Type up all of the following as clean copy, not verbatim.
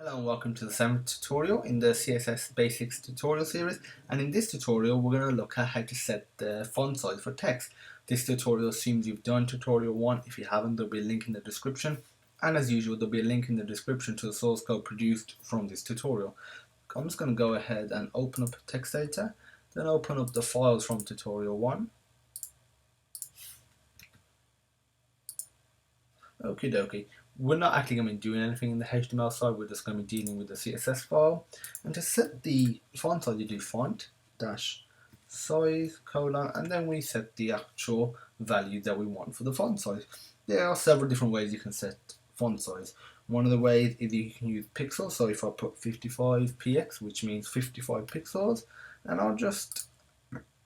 Hello and welcome to the 7th tutorial in the CSS Basics tutorial series, and in this tutorial we're going to look at how to set the font size for text. This tutorial assumes you've done tutorial 1. If you haven't, there'll be a link in the description, and as usual there'll be a link in the description to the source code produced from this tutorial. I'm just going to go ahead and open up text data, then open up the files from tutorial 1. Okie dokie. We're not actually going to be doing anything in the HTML side, we're just going to be dealing with the CSS file. And to set the font size, you do font dash size colon, and then we set the actual value that we want for the font size. There are several different ways you can set font size. One of the ways is you can use pixels, so if I put 55px, which means 55 pixels, and I'll just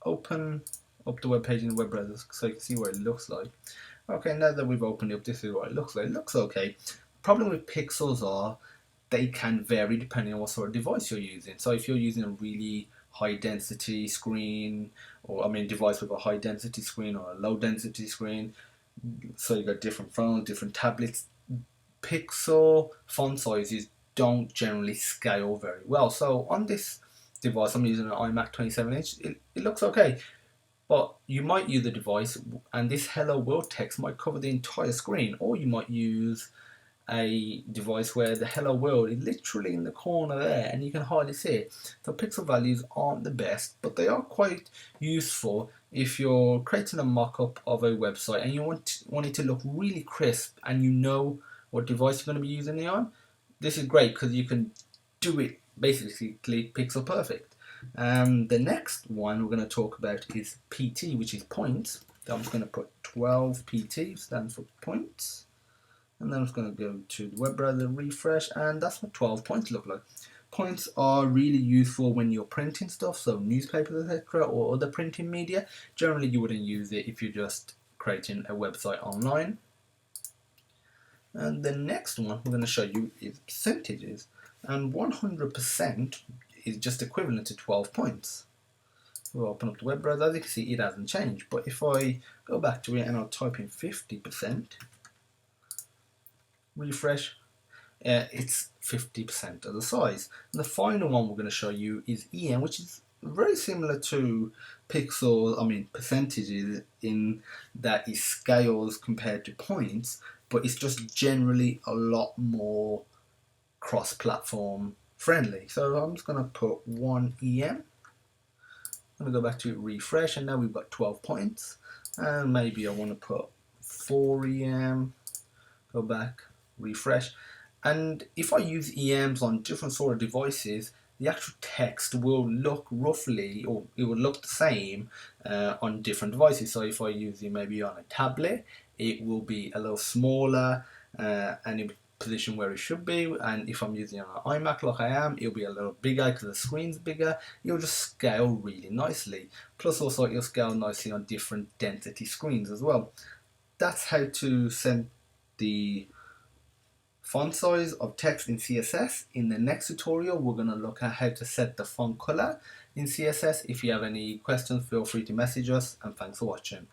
open up the web page in the web browser so you can see what it looks like. Okay, now that we've opened it up, this is what it looks like. It looks okay. The problem with pixels are they can vary depending on what sort of device you're using. So if you're using a really high density screen, or device with a high density screen or a low density screen, so you've got different phones, different tablets, pixel font sizes don't generally scale very well. So on this device, I'm using an iMac 27-inch, it looks okay. But you might use a device and this hello world text might cover the entire screen, or you might use a device where the hello world is literally in the corner there and you can hardly see it. So pixel values aren't the best, but they are quite useful if you're creating a mock-up of a website and you want it to look really crisp and you know what device you're going to be using it on. This is great because you can do it basically pixel perfect. The next one we're going to talk about is PT, which is points. So I'm just going to put 12 PT, stands for points. And then I'm just going to go to the web browser, refresh, and that's what 12 points look like. Points are really useful when you're printing stuff, so newspapers, etc., or other printing media. Generally, you wouldn't use it if you're just creating a website online. And the next one we're going to show you is percentages, and 100% is just equivalent to 12 points. We'll open up the web browser. As you can see, it hasn't changed, but if I go back to it and I'll type in 50%, refresh, it's 50% of the size. And the final one we're going to show you is EM, which is very similar to pixels, percentages, in that it scales compared to points, but it's just generally a lot more cross-platform friendly. So I'm just going to put 1 EM. I'm going to go back to refresh, and now we've got 12 points. And maybe I want to put 4 EM, go back, refresh. And if I use EMs on different sort of devices, the actual text will look roughly, or it will look the same on different devices. So if I use it maybe on a tablet, it will be a little smaller and it position where it should be, and if I'm using an iMac like I am, it'll be a little bigger because the screen's bigger. It'll just scale really nicely. Plus also it'll scale nicely on different density screens as well. That's how to set the font size of text in CSS. In the next tutorial we're going to look at how to set the font color in CSS. If you have any questions, feel free to message us, and thanks for watching.